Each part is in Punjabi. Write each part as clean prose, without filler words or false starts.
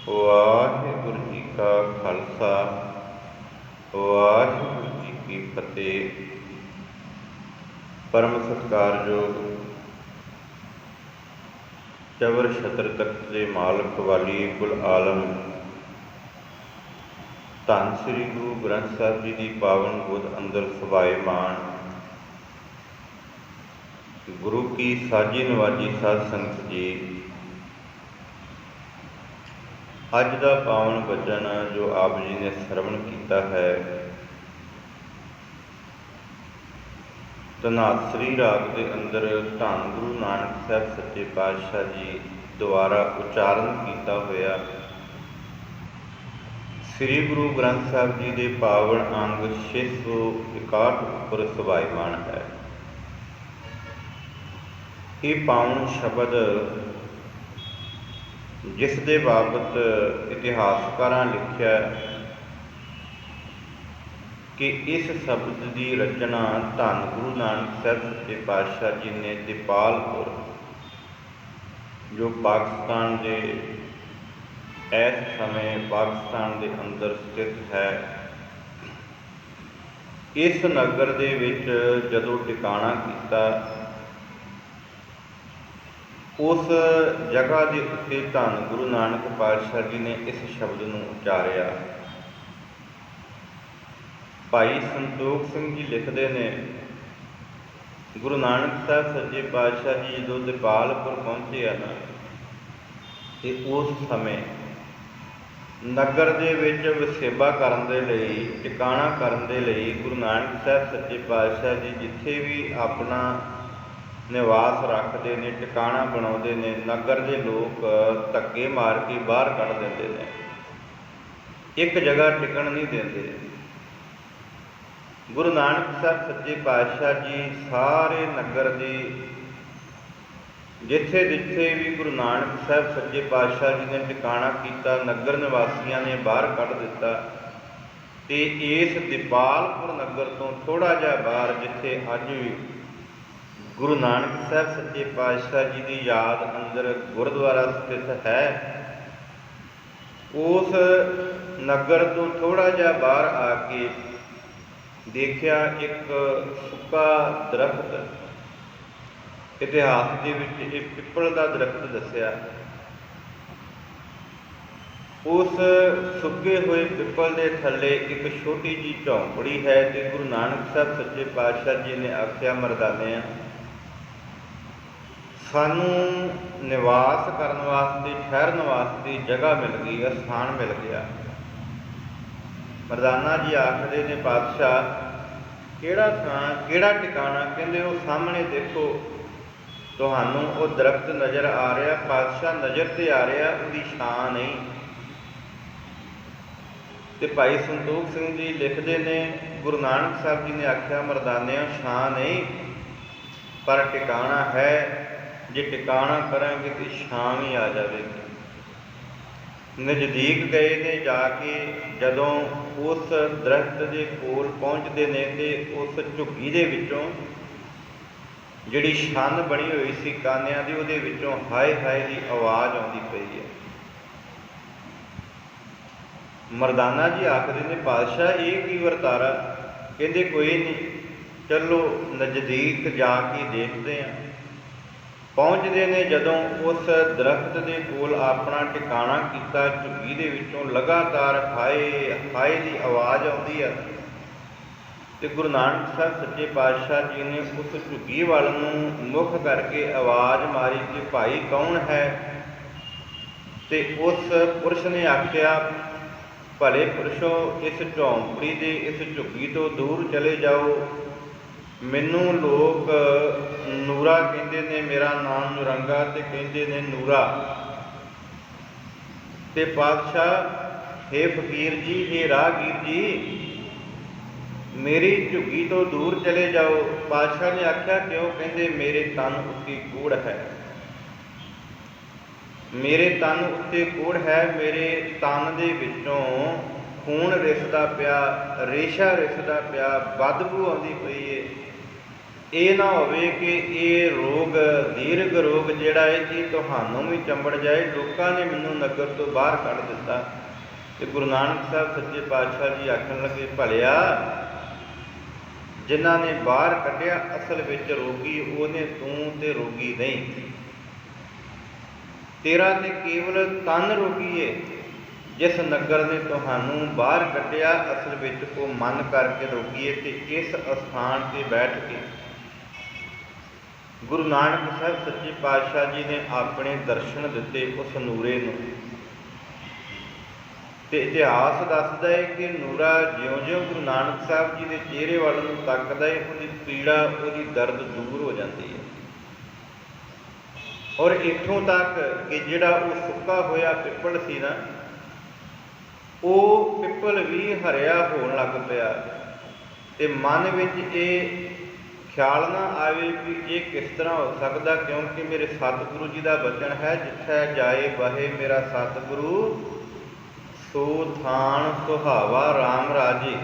ਵਾਹਿਗੁਰੂ ਜੀ ਕਾ ਖਾਲਸਾ, ਵਾਹਿਗੁਰੂ ਜੀ ਕੀ ਫਤਿਹ। ਪਰਮ ਸਤਿਕਾਰਯੋਗ ਚਵਰ ਛਤਰ ਤਖਤ ਦੇ ਮਾਲਕ ਵਾਲੀ ਕੁਲ ਆਲਮ ਧੰਨ ਸ੍ਰੀ ਗੁਰੂ ਗ੍ਰੰਥ ਸਾਹਿਬ ਜੀ ਦੀ ਪਾਵਨ ਗੋਦ ਅੰਦਰ ਸਵਾਏਮਾਨ ਗੁਰੂ ਕੀ ਸਾਜੀ ਨਵਾਜੀ ਸਾਧ ਸੰਗਤ ਜੀ, ਅੱਜ ਦਾ ਪਾਵਨ ਵਚਨ ਜੋ ਆਪ ਜੀ ਨੇ ਸਰਵਣ ਕੀਤਾ ਹੈ, ਧਨਾਸਰੀ ਰਾਗ ਦੇ ਅੰਦਰ ਧੰਨ ਗੁਰੂ ਨਾਨਕ ਸਾਹਿਬ ਸੱਚੇ ਪਾਤਸ਼ਾਹ ਜੀ ਦੁਆਰਾ ਉਚਾਰਨ ਕੀਤਾ ਹੋਇਆ ਸ੍ਰੀ ਗੁਰੂ ਗ੍ਰੰਥ ਸਾਹਿਬ ਜੀ ਦੇ ਪਾਵਨ ਅੰਗ 661 ਉੱਪਰ ਸਵਾਏਮਾਨ ਹੈ। ਇਹ ਪਾਵਨ ਸ਼ਬਦ ਜਿਸ ਦੇ ਬਾਬਤ ਇਤਿਹਾਸਕਾਰਾਂ ਲਿਖਿਆ ਕਿ ਇਸ ਸ਼ਬਦ ਦੀ ਰਚਨਾ ਧੰਨ ਗੁਰੂ ਨਾਨਕ ਸਾਹਿਬ ਸੱਚੇ ਪਾਤਸ਼ਾਹ ਜੀ ਨੇ ਦੀਪਾਲਪੁਰ, ਜੋ ਪਾਕਿਸਤਾਨ ਦੇ ਇਸ ਸਮੇਂ ਪਾਕਿਸਤਾਨ ਦੇ ਅੰਦਰ ਸਥਿਤ ਹੈ, ਇਸ ਨਗਰ ਦੇ ਵਿੱਚ ਜਦੋਂ ਟਿਕਾਣਾ ਕੀਤਾ, ਉਸ ਜਗ੍ਹਾ ਦੇ ਉੱਤੇ ਧੰਨ ਗੁਰੂ ਨਾਨਕ ਪਾਤਸ਼ਾਹ ਜੀ ਨੇ ਇਸ ਸ਼ਬਦ ਨੂੰ ਉਚਾਰਿਆ। ਭਾਈ ਸੰਤੋਖ ਸਿੰਘ ਜੀ ਲਿਖਦੇ ਨੇ, ਗੁਰੂ ਨਾਨਕ ਸਾਹਿਬ ਸੱਚੇ ਪਾਤਸ਼ਾਹ ਜੀ ਜਦੋਂ ਦੀਪਾਲਪੁਰ ਪਹੁੰਚੇ ਹਨ ਤੇ ਉਸ ਸਮੇਂ ਨਗਰ ਦੇ ਵਿੱਚ ਵਸੇਬਾ ਕਰਨ ਦੇ ਲਈ, ਟਿਕਾਣਾ ਕਰਨ ਦੇ ਲਈ ਗੁਰੂ ਨਾਨਕ ਸਾਹਿਬ ਸੱਚੇ ਪਾਤਸ਼ਾਹ ਜੀ ਜਿੱਥੇ ਵੀ ਆਪਣਾ ਨਿਵਾਸ ਰੱਖਦੇ ਨੇ, ਟਿਕਾਣਾ ਬਣਾਉਂਦੇ ਨੇ, ਨਗਰ ਦੇ ਲੋਕ ਧੱਕੇ ਮਾਰ ਕੇ ਬਾਹਰ ਕੱਢ ਦਿੰਦੇ ਨੇ, ਇੱਕ ਜਗ੍ਹਾ ਟਿਕਣ ਨਹੀਂ ਦਿੰਦੇ। ਗੁਰੂ ਨਾਨਕ ਸਾਹਿਬ ਸੱਚੇ ਪਾਤਸ਼ਾਹ ਜੀ ਸਾਰੇ ਨਗਰ ਦੀ ਜਿੱਥੇ ਜਿੱਥੇ ਵੀ ਗੁਰੂ ਨਾਨਕ ਸਾਹਿਬ ਸੱਚੇ ਪਾਤਸ਼ਾਹ ਜੀ ਨੇ ਟਿਕਾਣਾ ਕੀਤਾ, ਨਗਰ ਨਿਵਾਸੀਆਂ ਨੇ ਬਾਹਰ ਕੱਢ ਦਿੱਤਾ। ਤੇ ਇਸ ਦੀਪਾਲਪੁਰ ਨਗਰ ਤੋਂ ਥੋੜ੍ਹਾ ਜਿਹਾ ਬਾਹਰ, ਜਿੱਥੇ ਅੱਜ ਵੀ ਗੁਰੂ ਨਾਨਕ ਸਾਹਿਬ ਸੱਚੇ ਪਾਤਸ਼ਾਹ ਜੀ ਦੀ ਯਾਦ ਅੰਦਰ ਗੁਰਦੁਆਰਾ ਸਥਿਤ ਹੈ, ਉਸ ਨਗਰ ਤੋਂ ਥੋੜ੍ਹਾ ਜਿਹਾ ਬਾਹਰ ਆ ਕੇ ਦੇਖਿਆ ਇੱਕ ਸੁੱਕਾ ਦਰਖਤ। ਇਤਿਹਾਸ ਦੇ ਵਿੱਚ ਇਹ ਪਿੱਪਲ ਦਾ ਦਰਖਤ ਦੱਸਿਆ। ਉਸ ਸੁੱਕੇ ਹੋਏ ਪਿੱਪਲ ਦੇ ਥੱਲੇ ਇੱਕ ਛੋਟੀ ਜਿਹੀ ਝੌਂਪੜੀ ਹੈ ਤੇ ਗੁਰੂ ਨਾਨਕ ਸਾਹਿਬ ਸੱਚੇ ਪਾਤਸ਼ਾਹ ਜੀ ਨੇ ਆਖਿਆ, ਮਰਦਾਨਿਆਂ, ਸਾਨੂੰ ਨਿਵਾਸ ਕਰਨ ਵਾਸਤੇ, ਠਹਿਰਨ ਵਾਸਤੇ ਜਗ੍ਹਾ ਮਿਲ ਗਈ, ਅਸਥਾਨ ਮਿਲ ਗਿਆ। ਮਰਦਾਨਾ ਜੀ ਆਖਦੇ ਨੇ, ਪਾਤਸ਼ਾਹ ਕਿਹੜਾ ਥਾਂ, ਕਿਹੜਾ ਟਿਕਾਣਾ? ਕਹਿੰਦੇ ਉਹ ਸਾਹਮਣੇ ਦੇਖੋ, ਤੁਹਾਨੂੰ ਉਹ ਦਰਖਤ ਨਜ਼ਰ ਆ ਰਿਹਾ। ਪਾਤਸ਼ਾਹ ਨਜ਼ਰ ਤੇ ਆ ਰਿਹਾ, ਉਹਦੀ ਛਾਂ ਨਹੀਂ। ਤੇ ਭਾਈ ਸੰਤੋਖ ਸਿੰਘ ਜੀ ਲਿਖਦੇ ਨੇ, ਗੁਰੂ ਨਾਨਕ ਸਾਹਿਬ ਜੀ ਨੇ ਆਖਿਆ, ਮਰਦਾਨਿਆਂ, ਛਾਂ ਨਹੀਂ ਪਰ ਟਿਕਾਣਾ ਹੈ। ਜੇ ਟਿਕਾਣਾ ਕਰਾਂਗੇ ਤੇ ਛਾਂ ਵੀ ਆ ਜਾਵੇਗੀ। ਨਜ਼ਦੀਕ ਗਏ ਨੇ, ਜਾ ਕੇ ਜਦੋਂ ਉਸ ਦਰਖਤ ਦੇ ਕੋਲ ਪਹੁੰਚਦੇ ਨੇ ਤੇ ਉਸ ਝੁੱਗੀ ਦੇ ਵਿੱਚੋਂ ਜਿਹੜੀ ਛੰਨ ਬਣੀ ਹੋਈ ਸੀ ਕਾਨਿਆਂ ਦੀ, ਉਹਦੇ ਵਿੱਚੋਂ ਹਾਏ ਹਾਏ ਦੀ ਆਵਾਜ਼ ਆਉਂਦੀ ਪਈ ਹੈ। ਮਰਦਾਨਾ ਜੀ ਆਖਦੇ ਨੇ, ਪਾਤਸ਼ਾਹ ਇਹ ਕੀ ਵਰਤਾਰਾ? ਕਹਿੰਦੇ ਕੋਈ ਨਹੀਂ, ਚਲੋ ਨਜ਼ਦੀਕ ਜਾ ਕੇ ਦੇਖਦੇ ਹਾਂ। ਪਹੁੰਚਦੇ ਨੇ, ਜਦੋਂ ਉਸ ਦਰਖਤ ਦੇ ਕੋਲ ਆਪਣਾ ਟਿਕਾਣਾ ਕੀਤਾ, ਝੁੱਗੀ ਦੇ ਵਿੱਚੋਂ ਲਗਾਤਾਰ ਹਾਏ ਹਾਏ ਦੀ ਆਵਾਜ਼ ਆਉਂਦੀ ਹੈ। ਤੇ ਗੁਰੂ ਨਾਨਕ ਸਾਹਿਬ ਸੱਚੇ ਪਾਤਸ਼ਾਹ ਜੀ ਨੇ ਉਸ ਝੁੱਗੀ ਵੱਲ ਨੂੰ ਮੁੱਖ ਕਰਕੇ ਆਵਾਜ਼ ਮਾਰੀ ਕਿ ਭਾਈ ਕੌਣ ਹੈ? ਤੇ ਉਸ ਪੁਰਸ਼ ਨੇ ਆਖਿਆ, ਭਲੇ ਪੁਰਸ਼ੋ, ਇਸ ਝੌਂਪੜੀ ਦੇ, ਇਸ ਝੁੱਗੀ ਤੋਂ ਦੂਰ ਚਲੇ ਜਾਓ। ਮੈਨੂੰ ਲੋਕ ਨੂਰਾ ਕਹਿੰਦੇ ਨੇ, ਮੇਰਾ ਨਾਮ ਨੁਰੰਗਾ ਤੇ ਕਹਿੰਦੇ ਨੇ ਨੂਰਾ। ਤੇ ਪਾਤਸ਼ਾਹ, ਹੇ ਫਕੀਰ ਜੀ, ਹੇ ਰਾਹਗੀਰ ਜੀ, ਮੇਰੀ ਝੁੱਗੀ ਤੋਂ ਦੂਰ ਚਲੇ ਜਾਓ। ਪਾਤਸ਼ਾਹ ਨੇ ਆਖਿਆ, ਕਿਉਂ? ਕਹਿੰਦੇ ਮੇਰੇ ਤਨ ਉੱਤੇ ਕੋੜ ਹੈ, ਮੇਰੇ ਤਨ ਉੱਤੇ ਕੋੜ ਹੈ, ਮੇਰੇ ਤਨ ਦੇ ਵਿੱਚੋਂ ਖੂਨ ਰਿਸਦਾ ਪਿਆ, ਰੇਸ਼ਾ ਰਿਸਦਾ ਪਿਆ, ਬਦਬੂ ਆਉਂਦੀ ਪਈ ਏ। ਇਹ ਨਾ ਹੋਵੇ ਕਿ ਇਹ ਰੋਗ ਦੀਰਘ ਰੋਗ ਜਿਹੜਾ ਹੈ ਇਹ ਤੁਹਾਨੂੰ ਵੀ ਚੰਬੜ ਜਾਏ। ਲੋਕਾਂ ਨੇ ਮੈਨੂੰ ਨਗਰ ਤੋਂ ਬਾਹਰ ਕੱਢ ਦਿੱਤਾ। ਤੇ ਗੁਰੂ ਨਾਨਕ ਸਾਹਿਬ ਸੱਚੇ ਪਾਤਸ਼ਾਹ ਜੀ ਆਖਣ ਲੱਗੇ, ਭਲਿਆ ਜਿਨ੍ਹਾਂ ਨੇ ਬਾਹਰ ਕੱਢਿਆ ਅਸਲ ਵਿੱਚ ਰੋਗੀ ਉਹਨੇ, ਤੂੰ ਤੇ ਰੋਗੀ ਨਹੀਂ। ਤੇਰਾ ਤੇ ਕੇਵਲ ਤਨ ਰੋਗੀ ਏ। ਜਿਸ ਨਗਰ ਨੇ ਤੁਹਾਨੂੰ ਬਾਹਰ ਕੱਢਿਆ ਅਸਲ ਵਿੱਚ ਉਹ ਮਨ ਕਰਕੇ ਰੋਗੀ ਏ। ਤੇ ਇਸ ਅਸਥਾਨ 'ਤੇ ਬੈਠ ਕੇ ਗੁਰੂ ਨਾਨਕ ਸਾਹਿਬ ਸੱਚੇ ਪਾਤਸ਼ਾਹ ਜੀ ਨੇ ਆਪਣੇ ਦਰਸ਼ਨ ਦਿੱਤੇ ਉਸ ਨੂਰੇ ਨੂੰ। ਤੇ ਇਤਿਹਾਸ ਦੱਸਦਾ ਹੈ ਕਿ ਨੂਰਾ ਜਿਉਂ-ਜਿਉਂ ਗੁਰੂ ਨਾਨਕ ਸਾਹਿਬ ਜੀ ਦੇ ਚਿਹਰੇ ਵੱਲ ਨੂੰ ਤੱਕਦਾ ਹੈ, ਉਹਦੀ ਪੀੜਾ, ਉਹਦੀ ਦਰਦ ਦੂਰ ਹੋ ਜਾਂਦੀ ਹੈ। ਔਰ ਇੱਥੋਂ ਤੱਕ ਕਿ ਜਿਹੜਾ ਉਹ ਸੁੱਕਾ ਹੋਇਆ ਪਿੱਪਲ ਸੀ ਨਾ, ਉਹ ਪਿੱਪਲ ਵੀ ਹਰਿਆ ਹੋਣ ਲੱਗ ਪਿਆ। ਤੇ ਮਨ ਵਿੱਚ ਇਹ ਖਿਆਲ ਨਾ ਆਵੇ ਵੀ ਇਹ ਕਿਸ ਤਰ੍ਹਾਂ ਹੋ ਸਕਦਾ, ਕਿਉਂਕਿ ਮੇਰੇ ਸਤਿਗੁਰੂ ਜੀ ਦਾ ਬਚਨ ਹੈ, ਜਿੱਥੈ ਜਾਏ ਬਹੇ ਮੇਰਾ ਸਤਿਗੁਰੂ, ਸੋ ਥਾਨ ਸੁਹਾਵਾ ਰਾਮ ਰਾਜੇ।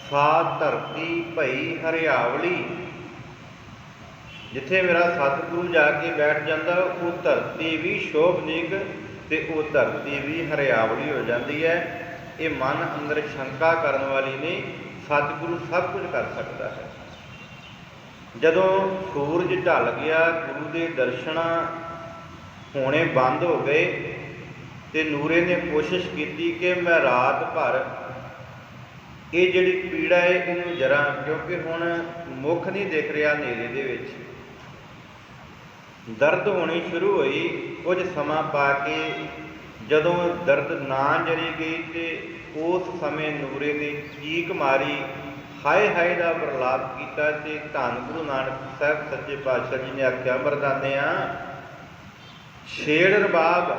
ਸਾ ਧਰਤੀ ਭਈ ਹਰਿਆਵਲੀ। ਜਿੱਥੇ ਮੇਰਾ ਸਤਿਗੁਰੂ ਜਾ ਕੇ ਬੈਠ ਜਾਂਦਾ ਉਹ ਧਰਤੀ ਵੀ ਸ਼ੋਭਨੀਕ ਤੇ ਉਹ ਧਰਤੀ ਵੀ ਹਰਿਆਵਲੀ ਹੋ ਜਾਂਦੀ ਹੈ। ਇਹ ਮਨ ਅੰਦਰ ਸ਼ੰਕਾ ਕਰਨ ਵਾਲੀ ਨਹੀਂ, ਸਤਿਗੁਰੂ ਸਭ ਕੁਝ ਕਰ ਸਕਦਾ ਹੈ। ਜਦੋਂ ਸੂਰਜ ਢਲ ਗਿਆ, ਗੁਰੂ ਦੇ ਦਰਸ਼ਨ ਹੋਣੇ ਬੰਦ ਹੋ ਗਏ ਤੇ ਨੂਰੇ ਨੇ ਕੋਸ਼ਿਸ਼ ਕੀਤੀ ਕਿ ਮੈਂ ਰਾਤ ਭਰ ਇਹ ਜਿਹੜੀ ਪੀੜਾ ਹੈ ਇਹਨੂੰ ਜਰਾਂ, ਕਿਉਂਕਿ ਹੁਣ ਮੁੱਖ ਨਹੀਂ ਦਿਖ ਰਿਹਾ ਹਨੇਰੇ ਦੇ ਵਿੱਚ। ਦਰਦ ਹੋਣੀ ਸ਼ੁਰੂ ਹੋਈ। ਕੁਝ ਸਮਾਂ ਪਾ ਕੇ ਜਦੋਂ ਦਰਦ ਨਾ ਜਰੀ ਗਈ ਤੇ ਉਸ ਸਮੇਂ ਨੂਰੇ ਨੇ ਚੀਕ ਮਾਰੀ, ਹਾਏ ਹਾਏ ਦਾ ਪ੍ਰਲਾਪ ਕੀਤਾ। ਤੇ ਧੰਨ ਗੁਰੂ ਨਾਨਕ ਸਾਹਿਬ ਸੱਚੇ ਪਾਤਸ਼ਾਹ ਜੀ ਨੇ ਆਖਿਆ, ਮਰਦਾਨਿਆਂ ਛੇੜ ਰਬਾਬ,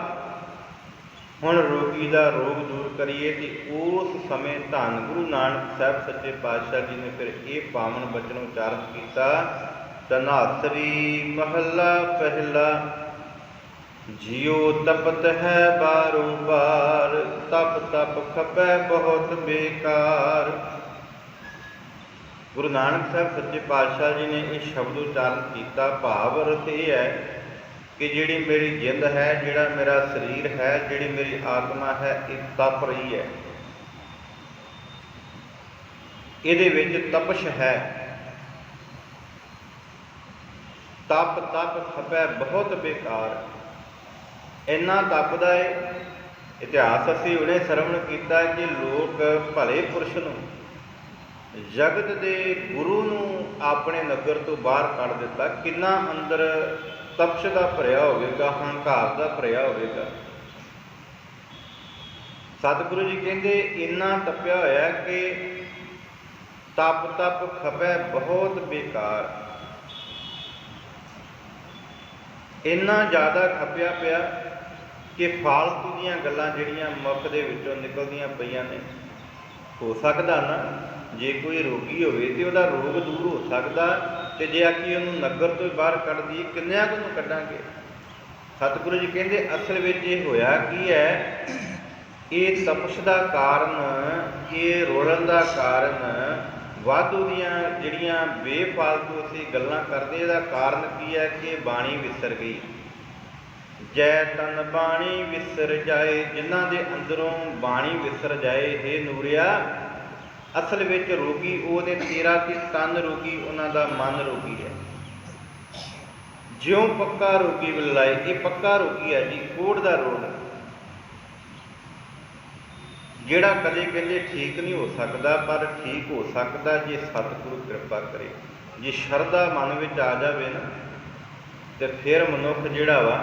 ਹੁਣ ਰੋਗੀ ਦਾ ਰੋਗ ਦੂਰ ਕਰੀਏ। ਤੇ ਉਸ ਸਮੇਂ ਧੰਨ ਗੁਰੂ ਨਾਨਕ ਸਾਹਿਬ ਸੱਚੇ ਪਾਤਸ਼ਾਹ ਜੀ ਨੇ ਫਿਰ ਇਹ ਪਾਵਨ ਬਚਨ ਉਚਾਰਨ ਕੀਤਾ, ਧਨਾਸਰੀ ਮਹੱਲਾ ਪਹਿਲਾ। ਜਿਉ ਤਪਤ ਹੈ ਬਾਰੋ ਬਾਰ, ਤਪ ਤਪ ਖਪੈ ਬਹੁਤ ਬੇਕਾਰ। ਗੁਰੂ ਨਾਨਕ ਸਾਹਿਬ ਸੱਚੇ ਪਾਤਸ਼ਾਹ ਜੀ ਨੇ ਇਹ ਸ਼ਬਦ ਉਚਾਰਨ ਕੀਤਾ। ਭਾਵ ਅਰਥ ਇਹ ਹੈ ਕਿ ਜਿਹੜੀ ਮੇਰੀ ਜਿੰਦ ਹੈ, ਜਿਹੜਾ ਮੇਰਾ ਸਰੀਰ ਹੈ, ਜਿਹੜੀ ਮੇਰੀ ਆਤਮਾ ਹੈ, ਇਹ ਤਪ ਰਹੀ ਹੈ। ਇਹਦੇ ਵਿੱਚ ਤਪਸ਼ ਹੈ। ਤਪ ਤਪ ਖਪੈ ਬਹੁਤ ਬੇਕਾਰ। ਇੰਨਾ ਤਪਦਾ ਹੈ। ਇਤਿਹਾਸ ਅਸੀਂ ਉਹਨੇ ਸਰਵਣ ਕੀਤਾ ਕਿ ਲੋਕ ਭਲੇ ਪੁਰਸ਼ ਨੂੰ, ਜਗਤ ਦੇ ਗੁਰੂ ਨੂੰ ਆਪਣੇ ਨਗਰ ਤੋਂ ਬਾਹਰ ਕੱਢ ਦਿੱਤਾ। ਕਿੰਨਾ ਅੰਦਰ ਤਪਸ਼ ਦਾ ਭਰਿਆ ਹੋਵੇਗਾ, ਹੰਕਾਰ ਦਾ ਭਰਿਆ ਹੋਵੇਗਾ। ਸਤਿਗੁਰੂ ਜੀ ਕਹਿੰਦੇ ਇੰਨਾ ਤਪਿਆ ਹੋਇਆ ਕਿ ਤਪ ਤਪ ਖਪੈ ਬਹੁਤ ਬੇਕਾਰ। ਇੰਨਾ ਜ਼ਿਆਦਾ ਖਪਿਆ ਪਿਆ ਕਿ ਫਾਲਤੂ ਦੀਆਂ ਗੱਲਾਂ ਜਿਹੜੀਆਂ ਮੁੱਖ ਦੇ ਵਿੱਚੋਂ ਨਿਕਲਦੀਆਂ ਪਈਆਂ ਨੇ। ਹੋ ਸਕਦਾ ਨਾ ਜੇ ਕੋਈ ਰੋਗੀ ਹੋਵੇ ਤੇ ਉਹਦਾ ਰੋਗ ਦੂਰ ਹੋ ਸਕਦਾ, ਤੇ ਜੇ ਆਖੀ ਉਹਨੂੰ ਨਗਰ ਤੋਂ ਬਾਹਰ ਕੱਢ ਦਈਏ, ਕਿੰਨਿਆਂ ਕੁ ਨੂੰ ਕੱਢਾਂਗੇ। ਸਤਿਗੁਰੂ ਜੀ ਕਹਿੰਦੇ ਅਸਲ ਵਿੱਚ ਇਹ ਹੋਇਆ ਕੀ ਹੈ, ਇਹ ਤਪਸ਼ ਦਾ ਕਾਰਨ, ਇਹ ਰੋਲਣ ਦਾ ਕਾਰਨ, ਵਾਧੂ ਦੀਆਂ ਜਿਹੜੀਆਂ ਬੇਫਾਲਤੂ ਅਸੀਂ ਗੱਲਾਂ ਕਰਦੇ, ਇਹਦਾ ਕਾਰਨ ਕੀ ਹੈ ਕਿ ਬਾਣੀ ਵਿਸਰ ਗਈ। ਜੈ ਤਨ ਬਾਣੀ ਵਿਸਰ ਜਾਏ। ਜਿਨ੍ਹਾਂ ਦੇ ਅੰਦਰੋਂ ਬਾਣੀ ਵਿਸਰ ਜਾਏ, ਹੇ ਨੂਰਿਆ, ਅਸਲ ਵਿੱਚ ਰੋਗੀ ਉਹਨੇ, ਤੇਰਾ ਤੇ ਤਨ ਰੋਗੀ, ਉਹਨਾਂ ਦਾ ਮਨ ਰੋਗੀ ਹੈ। ਜਿਉਂ ਪੱਕਾ ਰੋਗੀ ਬੁਲਾਏ, ਇਹ ਪੱਕਾ ਰੋਗੀ ਹੈ ਜੀ, ਕੋੜ ਦਾ ਰੋਗ, ਜਿਹੜਾ ਕਦੇ ਕਹਿੰਦੇ ਠੀਕ ਨਹੀਂ ਹੋ ਸਕਦਾ, ਪਰ ਠੀਕ ਹੋ ਸਕਦਾ ਜੇ ਸਤਿਗੁਰੂ ਕਿਰਪਾ ਕਰੇ। ਜੇ ਸ਼ਰਧਾ ਮਨ ਵਿੱਚ ਆ ਜਾਵੇ ਨਾ, ਤੇ ਫਿਰ ਮਨੁੱਖ ਜਿਹੜਾ ਵਾ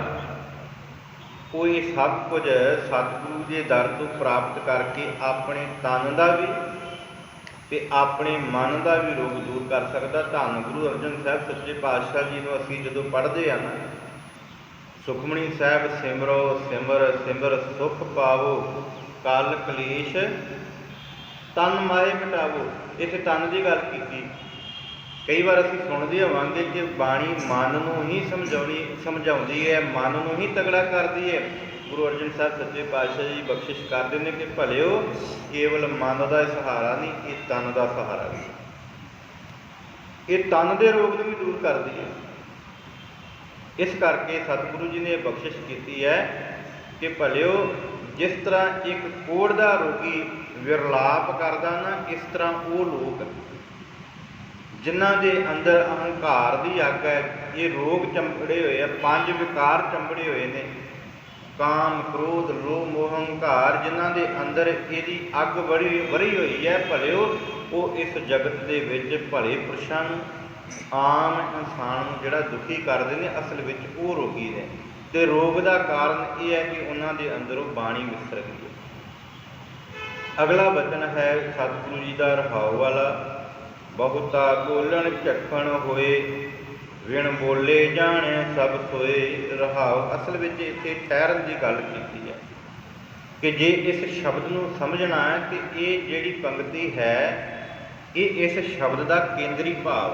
ਉਹ ਇਹ ਸਭ ਕੁਝ ਸਤਿਗੁਰੂ ਦੇ ਦਰ ਤੋਂ ਪ੍ਰਾਪਤ ਕਰਕੇ ਆਪਣੇ ਤਨ ਦਾ ਵੀ ਤੇ ਆਪਣੇ ਮਨ ਦਾ ਵੀ ਰੋਗ ਦੂਰ ਕਰ ਸਕਦਾ। ਧੰਨ ਗੁਰੂ ਅਰਜਨ ਸਾਹਿਬ ਸੱਚੇ ਪਾਤਸ਼ਾਹ ਜੀ ਨੂੰ ਅਸੀਂ ਜਦੋਂ ਪੜ੍ਹਦੇ ਹਾਂ ਨਾ, ਸੁਖਮਣੀ ਸਾਹਿਬ ਸਿਮਰੋ ਸਿਮਰ ਸਿਮਰ ਸੁਖ ਪਾਵੋ, ਕਲ ਕਲੇਸ਼ ਤਨ ਮਾਏ ਮਿਟਾਵੋ। ਇੱਥੇ ਤਨ ਦੀ ਗੱਲ ਕੀਤੀ। ਕਈ ਵਾਰ ਅਸੀਂ ਸੁਣਦੇ ਹੋਵਾਂਗੇ ਕਿ ਬਾਣੀ ਮਨ ਨੂੰ ਹੀ ਸਮਝਾਉਂਦੀ ਹੈ, ਮਨ ਨੂੰ ਹੀ ਤਗੜਾ ਕਰਦੀ ਹੈ। ਗੁਰੂ ਅਰਜਨ ਸਾਹਿਬ ਸੱਚੇ ਪਾਤਸ਼ਾਹ ਜੀ ਬਖਸ਼ਿਸ਼ ਕਰਦੇ ਨੇ ਕਿ ਭਲਿਓ, ਕੇਵਲ ਮਨ ਦਾ ਸਹਾਰਾ ਨਹੀਂ, ਇਹ ਤਨ ਦਾ ਸਹਾਰਾ ਵੀ। ਇਹ ਤਨ ਦੇ ਰੋਗ ਨੂੰ ਵੀ ਦੂਰ ਕਰਦੀ ਹੈ। ਇਸ ਕਰਕੇ ਸਤਿਗੁਰੂ ਜੀ ਨੇ ਬਖਸ਼ਿਸ਼ ਕੀਤੀ ਹੈ ਕਿ ਭਲਿਓ ਜਿਸ ਤਰ੍ਹਾਂ ਇੱਕ ਕੋੜ੍ਹ ਦਾ ਰੋਗੀ ਵਿਰਲਾਪ ਕਰਦਾ ਨਾ, ਇਸ ਤਰ੍ਹਾਂ ਉਹ ਲੋਕ ਜਿਨ੍ਹਾਂ ਦੇ ਅੰਦਰ ਅਹੰਕਾਰ ਦੀ ਅੱਗ ਹੈ, ਇਹ ਰੋਗ ਚੰਬੜੇ ਹੋਏ ਆ, 5 ਵਿਕਾਰ ਚੰਬੜੇ ਹੋਏ ਨੇ, ਕਾਮ, ਕ੍ਰੋਧ, ਲੋਭ, ਮੋਹ, ਹੰਕਾਰ, ਜਿਨ੍ਹਾਂ ਦੇ ਅੰਦਰ ਇਹਦੀ ਅੱਗ ਵਰੀ ਹੋਈ ਹੈ, ਭਲਿਓ ਉਹ ਇਸ ਜਗਤ ਦੇ ਵਿੱਚ ਭਲੇ ਪੁਰਸ਼ਾਂ ਨੂੰ, ਆਮ ਇਨਸਾਨ ਨੂੰ ਜਿਹੜਾ ਦੁਖੀ ਕਰਦੇ ਨੇ, ਅਸਲ ਵਿੱਚ ਉਹ ਰੋਗੀ ਨੇ। ਅਤੇ ਰੋਗ ਦਾ ਕਾਰਨ ਇਹ ਹੈ ਕਿ ਉਹਨਾਂ ਦੇ ਅੰਦਰੋਂ ਬਾਣੀ ਵਿਸਰ ਗਈ ਹੈ। ਅਗਲਾ ਬਚਨ ਹੈ ਸਤਿਗੁਰੂ ਜੀ ਦਾ ਰਹਾਉ ਵਾਲਾ, ਬਹੁਤਾ ਬੋਲਣ ਝੱਖਣ ਹੋਏ, ਵਿਣ ਬੋਲੇ ਜਾਣਿਆ ਸਭ ਸੋਏ। ਰਹਾਉ ਅਸਲ ਵਿੱਚ ਇੱਥੇ ਠਹਿਰਨ ਦੀ ਗੱਲ ਕੀਤੀ ਹੈ ਕਿ ਜੇ ਇਸ ਸ਼ਬਦ ਨੂੰ ਸਮਝਣਾ ਹੈ ਕਿ ਇਹ ਜਿਹੜੀ ਪੰਗਤੀ ਹੈ ਇਹ ਇਸ ਸ਼ਬਦ ਦਾ ਕੇਂਦਰੀ ਭਾਵ,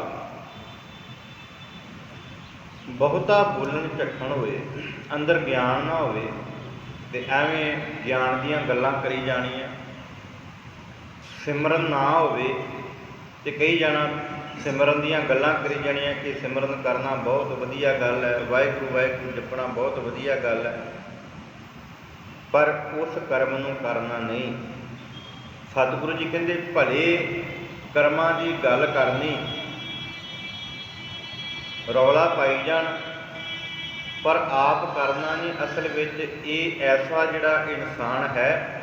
ਬਹੁਤਾ ਬੋਲਣ ਝੱਖਣ ਹੋਏ, ਅੰਦਰ ਗਿਆਨ ਨਾ ਹੋਵੇ ਅਤੇ ਐਵੇਂ ਗਿਆਨ ਦੀਆਂ ਗੱਲਾਂ ਕਰੀ ਜਾਣੀਆਂ, ਸਿਮਰਨ ਨਾ ਹੋਵੇ ਅਤੇ ਕਹੀ ਜਾਣਾ ਸਿਮਰਨ ਦੀਆਂ ਗੱਲਾਂ ਕਰੀ ਜਾਣੀਆਂ ਕਿ ਸਿਮਰਨ ਕਰਨਾ ਬਹੁਤ ਵਧੀਆ ਗੱਲ ਹੈ, ਵਾਹਿਗੁਰੂ ਵਾਹਿਗੁਰੂ ਜਪਣਾ ਬਹੁਤ ਵਧੀਆ ਗੱਲ ਹੈ, ਪਰ ਉਸ ਕਰਮ ਨੂੰ ਕਰਨਾ ਨਹੀਂ। ਸਤਿਗੁਰੂ ਜੀ ਕਹਿੰਦੇ ਭਲੇ ਕਰਮਾਂ ਦੀ ਗੱਲ ਕਰਨੀ, ਰੌਲਾ ਪਾਈ ਜਾਣ, ਪਰ ਆਪ ਕਰਨਾ ਨਹੀਂ। ਅਸਲ ਵਿੱਚ ਇਹ ਐਸਾ ਜਿਹੜਾ ਇਨਸਾਨ ਹੈ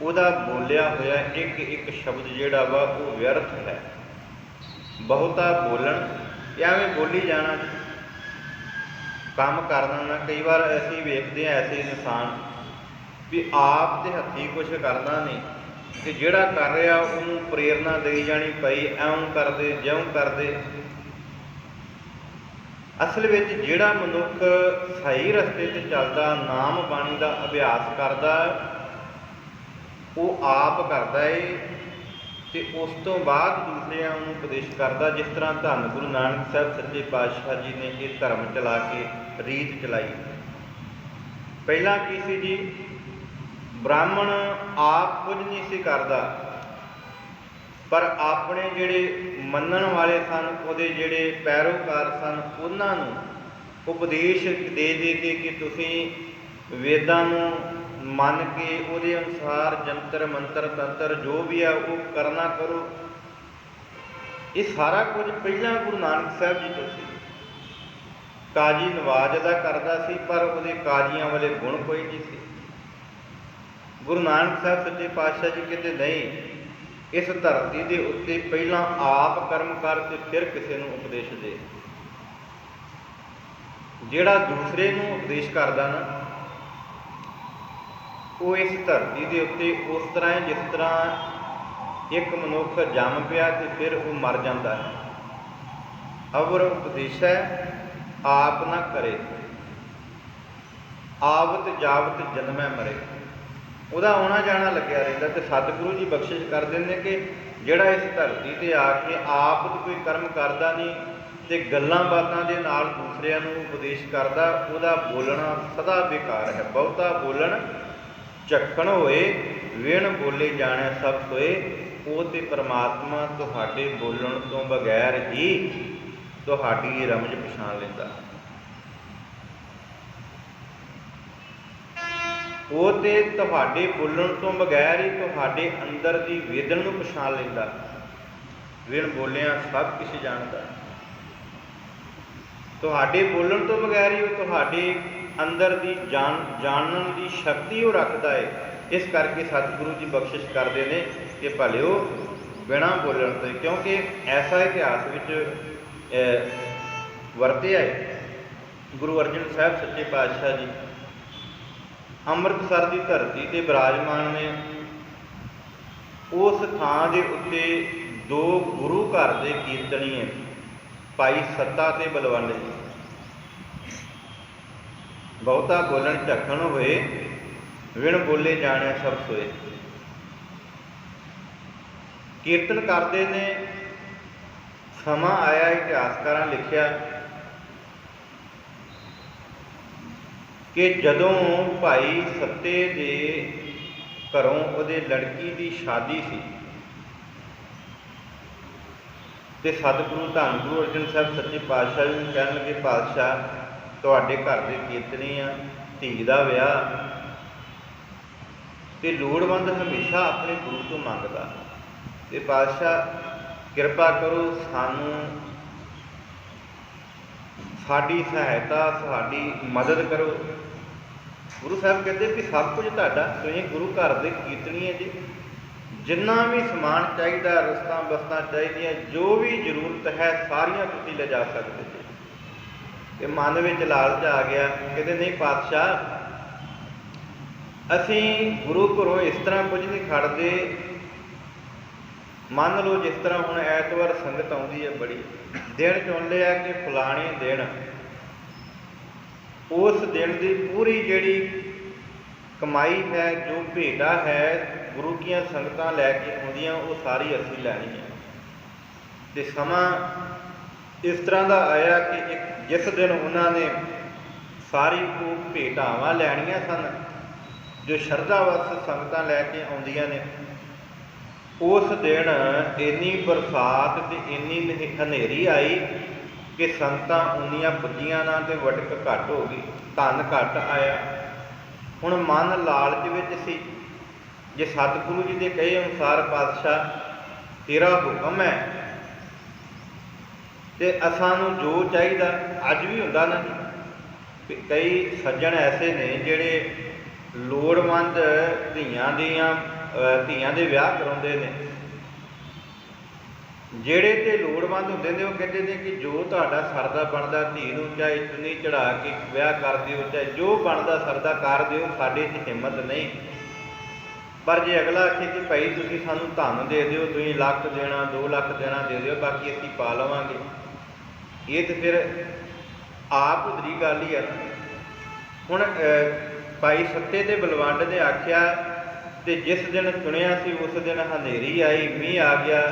ਉਹਦਾ ਬੋਲਿਆ ਹੋਇਆ ਇੱਕ ਇੱਕ ਸ਼ਬਦ ਜਿਹੜਾ ਵਾ ਉਹ ਵਿਅਰਥ ਹੈ। ਬਹੁਤਾ ਬੋਲਣ, ਐਵੇਂ ਬੋਲੀ ਜਾਣਾ, ਕੰਮ ਕਰਨਾ ਨਾ। ਕਈ ਵਾਰ ਅਸੀਂ ਵੇਖਦੇ ਹਾਂ ਐਸੇ ਇਨਸਾਨ ਵੀ ਆਪ ਦੇ ਹੱਥੀਂ ਕੁਛ ਕਰਦਾ ਨਹੀਂ ਅਤੇ ਜਿਹੜਾ ਕਰ ਰਿਹਾ ਉਹਨੂੰ ਪ੍ਰੇਰਨਾ ਦੇਈ ਜਾਣੀ ਪਈ, ਐਉਂ ਕਰਦੇ ਜਿਉਂ ਕਰਦੇ। ਅਸਲ ਵਿੱਚ ਜਿਹੜਾ ਮਨੁੱਖ ਸਹੀ ਰਸਤੇ 'ਤੇ ਚੱਲਦਾ, ਨਾਮ ਬਾਣੀ ਦਾ ਅਭਿਆਸ ਕਰਦਾ, ਉਹ ਆਪ ਕਰਦਾ ਏ ਅਤੇ ਉਸ ਤੋਂ ਬਾਅਦ ਦੂਸਰਿਆਂ ਨੂੰ ਉਪਦੇਸ਼ ਕਰਦਾ। ਜਿਸ ਤਰ੍ਹਾਂ ਧੰਨ ਗੁਰੂ ਨਾਨਕ ਸਾਹਿਬ ਸੱਚੇ ਪਾਤਸ਼ਾਹ ਜੀ ਨੇ ਇਹ ਧਰਮ ਚਲਾ ਕੇ ਰੀਤ ਚਲਾਈ। ਪਹਿਲਾਂ ਕੀ ਸੀ ਜੀ, ਬ੍ਰਾਹਮਣ ਆਪ ਕੁਝ ਨਹੀਂ ਸੀ ਕਰਦਾ, ਪਰ ਆਪਣੇ ਜਿਹੜੇ ਮੰਨਣ ਵਾਲੇ ਸਨ, ਉਹਦੇ ਜਿਹੜੇ ਪੈਰੋਕਾਰ ਸਨ, ਉਹਨਾਂ ਨੂੰ ਉਪਦੇਸ਼ ਦੇ ਦੇ ਕੇ ਤੁਸੀਂ ਵੇਦਾਂ ਨੂੰ ਮੰਨ ਕੇ ਉਹਦੇ ਅਨੁਸਾਰ ਜੰਤਰ ਮੰਤਰ ਤੰਤਰ ਜੋ ਵੀ ਆ ਉਹ ਕਰਨਾ ਕਰੋ। ਇਹ ਸਾਰਾ ਕੁਝ ਪਹਿਲਾਂ ਗੁਰੂ ਨਾਨਕ ਸਾਹਿਬ ਜੀ ਤੋਂ ਸੀ। ਕਾਜੀ ਨਵਾਜ਼ ਅਦਾ ਕਰਦਾ ਸੀ, ਪਰ ਉਹਦੇ ਕਾਜੀਆਂ ਵਾਲੇ ਗੁਣ ਕੋਈ ਨਹੀਂ ਸੀ। ਗੁਰੂ ਨਾਨਕ ਸਾਹਿਬ ਸੱਚੇ ਪਾਤਸ਼ਾਹ ਜੀ ਕਹਿੰਦੇ ਨਹੀਂ, ਇਸ ਧਰਤੀ ਦੇ ਉੱਤੇ ਪਹਿਲਾਂ ਆਪ ਕਰਮ ਕਰ ਤੇ ਫਿਰ ਕਿਸੇ ਨੂੰ ਉਪਦੇਸ਼ ਦੇ। ਜਿਹੜਾ ਦੂਸਰੇ ਨੂੰ ਉਪਦੇਸ਼ ਕਰਦਾ ਨਾ, ਉਹ ਇਸ ਧਰਤੀ ਦੇ ਉੱਤੇ ਉਸ ਤਰ੍ਹਾਂ ਹੈ ਜਿਸ ਤਰ੍ਹਾਂ ਇੱਕ ਮਨੁੱਖ ਜੰਮ ਪਿਆ ਅਤੇ ਫਿਰ ਉਹ ਮਰ ਜਾਂਦਾ ਹੈ। ਅਵਰ ਉਪਦੇਸ਼ ਹੈ ਆਪ ਨਾ ਕਰੇ, ਆਵਤ ਜਾਵਤ ਜਨਮੈ ਮਰੇ। ਉਹਦਾ ਆਉਣਾ ਜਾਣਾ ਲੱਗਿਆ ਰਹਿੰਦਾ। ਅਤੇ ਸਤਿਗੁਰੂ ਜੀ ਬਖਸ਼ਿਸ਼ ਕਰ ਦਿੰਦੇ ਕਿ ਜਿਹੜਾ ਇਸ ਧਰਤੀ 'ਤੇ ਆ ਕੇ ਆਪ ਕੋਈ ਕਰਮ ਕਰਦਾ ਨਹੀਂ ਅਤੇ ਗੱਲਾਂ ਬਾਤਾਂ ਦੇ ਨਾਲ ਦੂਸਰਿਆਂ ਨੂੰ ਉਪਦੇਸ਼ ਕਰਦਾ, ਉਹਦਾ ਬੋਲਣਾ ਸਦਾ ਬੇਕਾਰ ਹੈ। ਬਹੁਤਾ ਬੋਲਣ ਝੱਖਣ ਹੋਏ, ਵਿਣ ਬੋਲੇ ਜਾਣਿਆ ਸਭ ਸੋਏ। ਉਹ ਤੇ ਪਰਮਾਤਮਾ ਤੁਹਾਡੇ ਬੋਲਣ ਤੋਂ ਬਗੈਰ ਹੀ ਤੁਹਾਡੀ ਰਮਜ ਪਛਾਣ ਲੈਂਦਾ। ਉਹ ਤੇ ਤੁਹਾਡੇ ਬੋਲਣ ਤੋਂ ਬਗੈਰ ਹੀ ਤੁਹਾਡੇ ਅੰਦਰ ਦੀ ਵੇਦਨ ਨੂੰ ਪਛਾਣ ਲੈਂਦਾ। ਵਿਣ ਬੋਲਿਆ ਸਭ ਕੁਛ ਜਾਣਦਾ। ਤੁਹਾਡੇ ਬੋਲਣ ਤੋਂ ਬਗੈਰ ਹੀ ਉਹ ਤੁਹਾਡੇ ਅੰਦਰ ਦੀ ਜਾਣਨ ਦੀ ਸ਼ਕਤੀ ਉਹ ਰੱਖਦਾ ਹੈ। ਇਸ ਕਰਕੇ ਸਤਿਗੁਰੂ ਜੀ ਬਖਸ਼ਿਸ਼ ਕਰਦੇ ਨੇ ਕਿ ਭਲਿਓ ਬਿਨਾਂ ਬੋਲਣ ਤੋਂ, ਕਿਉਂਕਿ ਐਸਾ ਇਤਿਹਾਸ ਵਿੱਚ ਵਰਤਿਆ ਹੈ। ਗੁਰੂ ਅਰਜਨ ਸਾਹਿਬ ਸੱਚੇ ਪਾਤਸ਼ਾਹ ਜੀ ਅੰਮ੍ਰਿਤਸਰ ਦੀ ਧਰਤੀ 'ਤੇ ਬਿਰਾਜਮਾਨ ਨੇ। ਉਸ ਥਾਂ ਦੇ ਉੱਤੇ ਦੋ ਗੁਰੂ ਘਰ ਦੇ ਕੀਰਤਨੀਏ ਭਾਈ ਸੱਤਾ ਅਤੇ ਬਲਵੰਡ ਜੀ, ਬਹੁਤਾ ਬੋਲਣ ਝੱਖਣ ਹੋਏ, ਵਿਣ ਬੋਲੇ ਜਾਣਿਆ ਸਭ ਸੋਏ। ਕੀਰਤਨ ਕਰਦੇ ਨੇ। ਸਮਾਂ ਆਇਆ, ਇਤਿਹਾਸਕਾਰਾਂ ਲਿਖਿਆ ਕਿ ਜਦੋਂ ਭਾਈ ਸੱਤੇ ਦੇ ਘਰੋਂ ਉਹਦੇ ਲੜਕੀ ਦੀ ਸ਼ਾਦੀ ਸੀ ਤੇ ਸਤਿਗੁਰੂ ਧੰਨ ਗੁਰੂ ਅਰਜਨ ਸਾਹਿਬ ਸੱਚੇ ਪਾਤਸ਼ਾਹ ਜੀ ਨੂੰ ਕਹਿਣ ਲੱਗੇ, ਪਾਤਸ਼ਾਹ ਤੁਹਾਡੇ ਘਰ ਦੇ ਕੀਰਤਨੀ ਆ, ਧੀ ਦਾ ਵਿਆਹ, ਤੇ ਲੋੜਵੰਦ ਹਮੇਸ਼ਾ ਆਪਣੇ ਗੁਰੂ ਤੋਂ ਮੰਗਦਾ, ਤੇ ਪਾਤਸ਼ਾਹ ਕਿਰਪਾ ਕਰੋ ਸਾਨੂੰ ਸਾਡੀ ਸਹਾਇਤਾ, ਸਾਡੀ ਮਦਦ ਕਰੋ। ਗੁਰੂ ਸਾਹਿਬ ਕਹਿੰਦੇ ਕਿ ਸਭ ਕੁਝ ਤੁਹਾਡਾ, ਤੁਸੀਂ ਗੁਰੂ ਘਰ ਦੇ ਕੀਰਤਨੀ ਹੈ ਜੀ, ਜਿੰਨਾ ਵੀ ਸਮਾਨ ਚਾਹੀਦਾ, ਰਸਤਾਂ ਬਸਤਾਂ ਚਾਹੀਦੀਆਂ, ਜੋ ਵੀ ਜ਼ਰੂਰਤ ਹੈ ਸਾਰੀਆਂ ਤੁਸੀਂ ਲਿਜਾ ਸਕਦੇ ਜੀ। ਤੇ ਮਨ ਵਿੱਚ ਲਾਲਚ ਆ ਗਿਆ, ਕਹਿੰਦੇ ਨਹੀਂ ਪਾਤਸ਼ਾਹ ਅਸੀਂ ਗੁਰੂ ਘਰੋਂ ਇਸ ਤਰ੍ਹਾਂ ਕੁਝ ਨਹੀਂ ਖੜਦੇ, ਮੰਨ ਲਓ ਜਿਸ ਤਰ੍ਹਾਂ ਹੁਣ ਐਤਵਾਰ ਸੰਗਤ ਆਉਂਦੀ ਹੈ ਬੜੀ, ਦਿਨ ਚੁਣ ਲਿਆ ਕਿ ਫਲਾਣੇ ਦਿਨ, ਉਸ ਦਿਨ ਦੀ ਪੂਰੀ ਜਿਹੜੀ ਕਮਾਈ ਹੈ, ਜੋ ਭੇਟਾ ਹੈ ਗੁਰੂ ਦੀਆਂ ਸੰਗਤਾਂ ਲੈ ਕੇ ਆਉਂਦੀਆਂ, ਉਹ ਸਾਰੀ ਅਸੀਂ ਲੈਣੀ ਹੈ। ਤੇ ਸਮਾਂ ਇਸ ਤਰ੍ਹਾਂ ਦਾ ਆਇਆ ਕਿ ਜਿਸ ਦਿਨ ਉਹਨਾਂ ਨੇ ਸਾਰੀ ਉਹ ਭੇਟਾਵਾਂ ਲੈਣੀਆਂ ਸਨ ਜੋ ਸ਼ਰਧਾ ਵਸ ਸੰਗਤਾਂ ਲੈ ਕੇ ਆਉਂਦੀਆਂ ਨੇ, ਉਸ ਦਿਨ ਇੰਨੀ ਬਰਸਾਤ ਤੇ ਇੰਨੀ ਹਨੇਰੀ ਆਈ ਕਿ ਸੰਗਤਾਂ ਉਨੀਆਂ ਪੁੱਜੀਆਂ ਨਾ ਤੇ ਵਟਕ ਘੱਟ ਹੋ ਗਈ, ਧਨ ਘੱਟ ਆਇਆ। ਹੁਣ ਮਨ ਲਾਲਚ ਵਿੱਚ ਸੀ, ਜੇ ਸਤਿਗੁਰੂ ਜੀ ਦੇ ਕਹੇ ਅਨੁਸਾਰ ਪਾਤਸ਼ਾਹ ਤੇਰਾ ਹੁਕਮ ਹੈ ਤੇ ਅਸਾਂ ਨੂੰ ਜੋ ਚਾਹੀਦਾ, ਅੱਜ ਵੀ ਹੁੰਦਾ ਨਾ ਜੀ, ਕਈ ਸੱਜਣ ਐਸੇ ਨੇ ਜਿਹੜੇ ਲੋੜਵੰਦ ਧੀਆਂ ਦੇ ਵਿਆਹ ਕਰਾਉਂਦੇ ਨੇ, ਜਿਹੜੇ ਤੇ ਲੋੜਵੰਦ ਹੁੰਦੇ ਨੇ ਉਹ ਕਹਿੰਦੇ ਨੇ ਕਿ ਜੋ ਤੁਹਾਡਾ ਸਰਦਾ ਬਣਦਾ, ਧੀ ਨੂੰ ਚਾਹੇ ਚੁੰਨੀ ਚੜਾ ਕੇ ਵਿਆਹ ਕਰ ਦਿਓ, ਚਾਹੇ ਜੋ ਬਣਦਾ ਸਰਦਾ ਕਰ ਦਿਓ, ਸਾਡੇ 'ਚ ਹਿੰਮਤ ਨਹੀਂ। ਪਰ ਜੇ ਅਗਲਾ ਆਖੇ ਕਿ ਭਾਈ ਤੁਸੀਂ ਸਾਨੂੰ ਧਨ ਦੇ ਦਿਓ, ਤੁਸੀਂ ਲੱਖ ਦੇਣਾ, 2 ਲੱਖ ਦੇਣਾ ਦੇ ਦਿਓ, ਬਾਕੀ ਅਸੀਂ ਪਾ ਲਵਾਂਗੇ, ਇਹ ਤਾਂ ਫਿਰ ਆਪ ਉਧਰੀ ਗੱਲ ਹੀ ਆ। ਹੁਣ ਭਾਈ ਸੱਤੇ ਤੇ ਬਲਵੰਡ ਨੇ ਆਖਿਆ, ਤੇ ਜਿਸ ਦਿਨ ਚੁਣਿਆ ਸੀ ਉਸ ਦਿਨ ਹਨੇਰੀ ਆਈ, ਮੀਂਹ ਆ ਗਿਆ,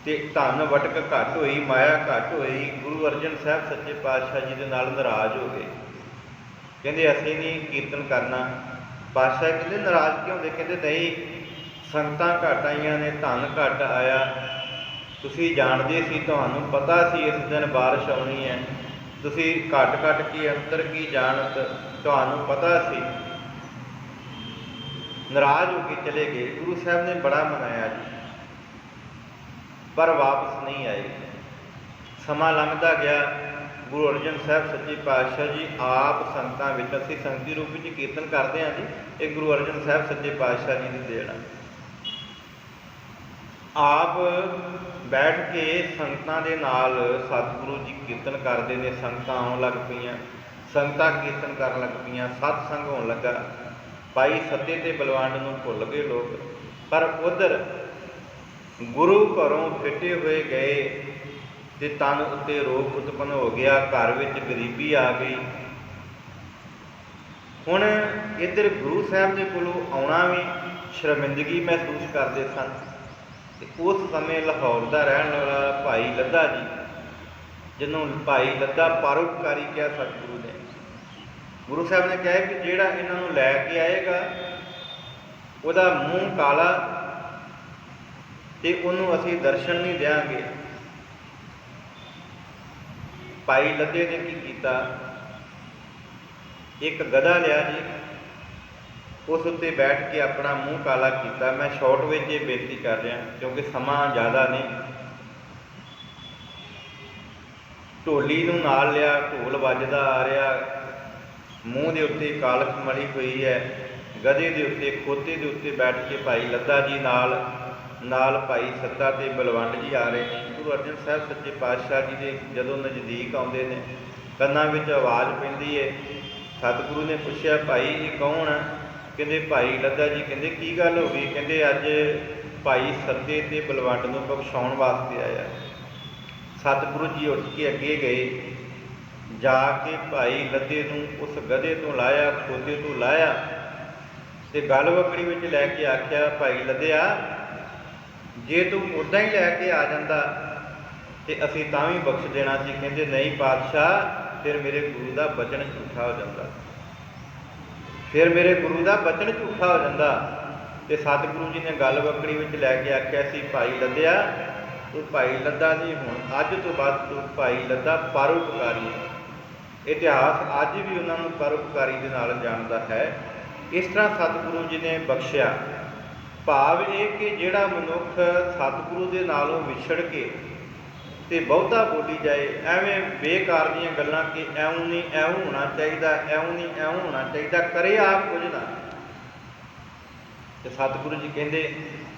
ਤੇ ਧਨ ਵਟਕ ਘੱਟ ਹੋਈ, ਮਾਇਆ ਘੱਟ ਹੋਈ। ਗੁਰੂ ਅਰਜਨ ਸਾਹਿਬ ਸੱਚੇ ਪਾਤਸ਼ਾਹ ਜੀ ਦੇ ਨਾਲ ਨਾਰਾਜ਼ ਹੋ ਗਏ, ਕਹਿੰਦੇ ਅਸੀਂ ਨਹੀਂ ਕੀਰਤਨ ਕਰਨਾ। ਪਾਤਸ਼ਾਹ ਕਹਿੰਦੇ ਨਾਰਾਜ਼ ਕਿਉਂ ਹੁੰਦੇ? ਕਹਿੰਦੇ ਨਹੀਂ, ਸੰਗਤਾਂ ਘੱਟ ਆਈਆਂ ਨੇ, ਧਨ ਘੱਟ ਆਇਆ, ਤੁਸੀਂ ਜਾਣਦੇ ਸੀ, ਤੁਹਾਨੂੰ ਪਤਾ ਸੀ ਇਸ ਦਿਨ ਬਾਰਿਸ਼ ਆਉਣੀ ਹੈ, ਤੁਸੀਂ ਘੱਟ ਕੀ ਅੰਤਰ ਕੀ ਜਾਣਤ, ਤੁਹਾਨੂੰ ਪਤਾ ਸੀ। ਨਾਰਾਜ਼ ਹੋ ਕੇ ਚਲੇ ਗਏ। ਗੁਰੂ ਸਾਹਿਬ ਨੇ ਬੜਾ ਮਨਾਇਆ ਜੀ, ਪਰ ਵਾਪਸ ਨਹੀਂ ਆਏ। ਸਮਾਂ ਲੰਘਦਾ ਗਿਆ। ਗੁਰੂ ਅਰਜਨ ਸਾਹਿਬ ਸੱਚੇ ਪਾਤਸ਼ਾਹ ਜੀ ਆਪ ਸੰਗਤਾਂ ਵਿੱਚ, ਅਸੀਂ ਸੰਗਤੀ ਰੂਪ ਵਿੱਚ ਕੀਰਤਨ ਕਰਦੇ ਹਾਂ ਜੀ, ਇਹ ਗੁਰੂ ਅਰਜਨ ਸਾਹਿਬ ਸੱਚੇ ਪਾਤਸ਼ਾਹ ਜੀ ਦੀ ਦੇਣ। ਆਪ ਬੈਠ ਕੇ ਸੰਗਤਾਂ ਦੇ ਨਾਲ ਸਤਿਗੁਰੂ ਜੀ ਕੀਰਤਨ ਕਰਦੇ ਨੇ, ਸੰਗਤਾਂ ਆਉਣ ਲੱਗ ਪਈਆਂ, ਸੰਗਤਾਂ ਕੀਰਤਨ ਕਰਨ ਲੱਗ ਪਈਆਂ, ਸਤਸੰਗ ਹੋਣ ਲੱਗਾ। ਭਾਈ ਸੱਤੇ ਤੇ ਬਲਵੰਡ ਨੂੰ ਭੁੱਲ ਗਏ ਲੋਕ, ਪਰ ਉਧਰ ਗੁਰੂ ਘਰੋਂ ਫਿੱਟੇ ਹੋਏ ਗਏ ਤੇ ਤਨ ਉੱਤੇ ਰੋਗ ਉਤਪੰਨ ਹੋ ਗਿਆ, ਘਰ ਵਿੱਚ ਗਰੀਬੀ ਆ ਗਈ। ਹੁਣ ਇੱਧਰ ਗੁਰੂ ਸਾਹਿਬ ਦੇ ਕੋਲੋਂ ਆਉਣਾ ਵੀ ਸ਼ਰਮਿੰਦਗੀ ਮਹਿਸੂਸ ਕਰਦੇ ਸਨ। ਤੇ ਉਸ ਸਮੇਂ ਲਾਹੌਰ ਦਾ ਰਹਿਣ ਵਾਲਾ ਭਾਈ ਲੱਧਾ ਜੀ, ਜਿਹਨੂੰ ਭਾਈ ਲੱਧਾ ਪਰਉਪਕਾਰੀ ਕਿਹਾ ਸਤਿਗੁਰੂ ਨੇ, ਗੁਰੂ ਸਾਹਿਬ ਨੇ ਕਿਹਾ ਕਿ ਜਿਹੜਾ ਇਹਨਾਂ ਨੂੰ ਲੈ ਕੇ ਆਏਗਾ ਉਹਦਾ ਮੂੰਹ ਕਾਲਾ ਤੇ ਉਹਨੂੰ ਅਸੀਂ ਦਰਸ਼ਨ ਨਹੀਂ ਦਿਆਂਗੇ। ਭਾਈ ਲੱਧੇ ਨੇ ਕੀ ਕੀਤਾ, ਇੱਕ ਗਧਾ ਲਿਆ ਜੀ, ਉਸ ਉੱਤੇ ਬੈਠ ਕੇ ਆਪਣਾ ਮੂੰਹ ਕਾਲਾ ਕੀਤਾ। ਮੈਂ ਸ਼ਾਰਟ ਵਿੱਚ ਇਹ ਬੇਨਤੀ ਕਰ ਰਿਹਾ ਕਿਉਂਕਿ ਸਮਾਂ ਜ਼ਿਆਦਾ ਨਹੀਂ। ਢੋਲੀ ਨੂੰ ਨਾਲ ਲਿਆ, ਢੋਲ ਵੱਜਦਾ ਆ ਰਿਹਾ, ਮੂੰਹ ਦੇ ਉੱਤੇ ਕਾਲਖ ਮਲੀ ਹੋਈ ਹੈ, ਗਧੇ ਦੇ ਉੱਤੇ, ਖੋਤੇ ਦੇ ਉੱਤੇ ਬੈਠ ਕੇ ਭਾਈ ਲੱਧਾ ਜੀ ਨਾਲ ਭਾਈ ਸੱਤਾ ਤੇ ਬਲਵੰਡ ਜੀ ਆ ਰਹੇ ਨੇ। ਗੁਰੂ ਅਰਜਨ ਸਾਹਿਬ ਸੱਚੇ ਪਾਤਸ਼ਾਹ ਜੀ ਦੇ ਜਦੋਂ ਨਜ਼ਦੀਕ ਆਉਂਦੇ ਨੇ, ਕੰਨਾਂ ਵਿੱਚ ਆਵਾਜ਼ ਪੈਂਦੀ ਹੈ। ਸਤਿਗੁਰੂ ਨੇ ਪੁੱਛਿਆ, ਭਾਈ ਇਹ ਕੌਣ ਹੈ? ਕਹਿੰਦੇ ਭਾਈ ਲੱਧਾ ਜੀ। ਕਹਿੰਦੇ ਕੀ ਗੱਲ ਹੋ ਗਈ? ਕਹਿੰਦੇ ਅੱਜ ਭਾਈ ਸੱਤੇ ਤੇ ਬਲਵੰਡ ਨੂੰ ਬਖਸ਼ਾਉਣ ਵਾਸਤੇ ਆਇਆ। ਸਤਿਗੁਰੂ ਜੀ ਉੱਠ ਕੇ ਅੱਗੇ ਗਏ, ਜਾ ਕੇ ਭਾਈ ਲੱਧੇ ਨੂੰ ਉਸ ਗਧੇ ਤੋਂ ਲਾਹਿਆ, ਖੋਤੇ ਤੋਂ ਲਾਹਿਆ ਤੇ ਗਲ ਵਕੜੀ ਵਿੱਚ ਲੈ ਕੇ ਆਖਿਆ, ਭਾਈ ਲੱਧਿਆ ਜੇ ਤੂੰ ਉੱਦਾਂ ਹੀ ਲੈ ਕੇ ਆ ਜਾਂਦਾ ਤੇ ਅਸੀਂ ਤਾਂ ਵੀ ਬਖਸ਼ ਦੇਣਾ ਸੀ। ਕਹਿੰਦੇ ਨਹੀਂ ਪਾਤਸ਼ਾਹ, ਫਿਰ ਮੇਰੇ ਗੁਰੂ ਦਾ ਬਚਨ ਝੂਠਾ ਹੋ ਜਾਂਦਾ, ਫਿਰ ਮੇਰੇ ਗੁਰੂ ਦਾ ਬਚਨ ਝੂਠਾ ਹੋ ਜਾਂਦਾ। ਤੇ ਸਤਿਗੁਰੂ ਜੀ ਨੇ ਗਲ ਵਕੜੀ ਵਿੱਚ ਲੈ ਕੇ ਆਖਿਆ ਸੀ, ਭਾਈ ਲੱਧਿਆ ਤੂੰ ਭਾਈ ਲੱਦਾ ਨਹੀਂ, ਹੁਣ ਅੱਜ ਤੋਂ ਬਾਅਦ ਤੂੰ ਭਾਈ ਲੱਦਾ ਪਰਉਪਕਾਰੀ ਹੈ। ਇਤਿਹਾਸ ਅੱਜ ਵੀ ਉਹਨਾਂ ਨੂੰ ਪਰਉਪਕਾਰੀ ਦੇ ਨਾਲ ਜਾਣਦਾ ਹੈ। ਇਸ ਤਰ੍ਹਾਂ ਸਤਿਗੁਰੂ ਜੀ ਨੇ ਬਖਸ਼ਿਆ। ਭਾਵ ਇਹ ਕਿ ਜਿਹੜਾ ਮਨੁੱਖ ਸਤਿਗੁਰੂ ਦੇ ਨਾਲੋਂ ਵਿਛੜ ਕੇ ਤੇ ਬਹੁਤਾ ਬੋਲੀ ਜਾਏ, ਐਵੇਂ ਬੇਕਾਰ ਦੀਆਂ ਗੱਲਾਂ ਕਿ ਐਉਂ ਨਹੀਂ ਐਉਂ ਹੋਣਾ ਚਾਹੀਦਾ, ਐਉਂ ਨਹੀਂ ਐਉਂ ਹੋਣਾ ਚਾਹੀਦਾ, ਕਰੇ ਆਪ ਕੁਝ ਨਾ, ਤੇ ਸਤਿਗੁਰੂ ਜੀ ਕਹਿੰਦੇ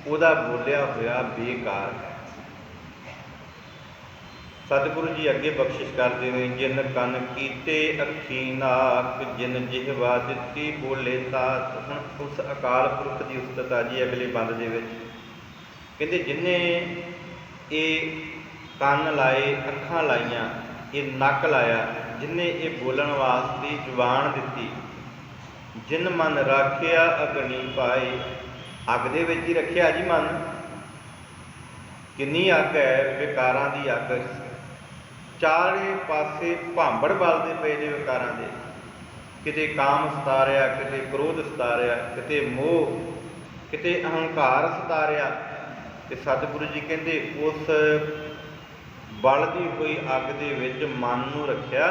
ਉਹਦਾ ਬੋਲਿਆ ਹੋਇਆ ਬੇਕਾਰ ਹੈ। ਸਤਿਗੁਰੂ ਜੀ ਅੱਗੇ ਬਖਸ਼ਿਸ਼ ਕਰਦੇ ਨੇ, ਜਿਨ ਕੰਨ ਕੀਤੇ ਅੱਖੀ ਨਾਕ, ਜਿਨ ਜਿਹਵਾ ਦਿੱਤੀ ਬੋਲੇ ਤਾਤ। ਹੁਣ ਉਸ ਅਕਾਲ ਪੁਰਖ ਦੀ ਉਸਤਤ ਆ ਜੀ ਅਗਲੇ ਬੰਦ ਦੇ ਵਿੱਚ। ਕਹਿੰਦੇ ਜਿਨੇ ਇਹ ਕੰਨ ਲਾਏ, ਅੱਖਾਂ ਲਾਈਆਂ, ਇਹ ਨੱਕ ਲਾਇਆ, ਜਿਨੇ ਇਹ ਬੋਲਣ ਵਾਸਤੇ ਜ਼ੁਬਾਨ ਦਿੱਤੀ, ਜਿਨ ਮਨ ਰਾਖਿਆ ਅਗਨੀ ਪਾਏ। ਅੱਗ ਦੇ ਵਿੱਚ ਹੀ ਰੱਖਿਆ ਜੀ ਮਨ। ਕਿੰਨੀ ਅੱਗ ਹੈ, ਵਿਕਾਰਾਂ ਦੀ ਅੱਗ, ਚਾਰੇ ਪਾਸੇ ਭਾਂਬੜ ਬਲਦੇ ਪਏ ਨੇ ਵਿਕਾਰਾਂ ਦੇ। ਕਿਤੇ ਕਾਮ ਸਤਾਰਿਆ, ਕਿਤੇ ਕ੍ਰੋਧ ਸਤਾਰਿਆ, ਕਿਤੇ ਮੋਹ, ਕਿਤੇ ਅਹੰਕਾਰ ਸਤਾਰਿਆ। ਤੇ ਸਤਿਗੁਰੂ ਜੀ ਕਹਿੰਦੇ ਉਸ ਬਲਦੀ ਹੋਈ ਅੱਗ ਦੇ ਵਿੱਚ ਮਨ ਨੂੰ ਰੱਖਿਆ।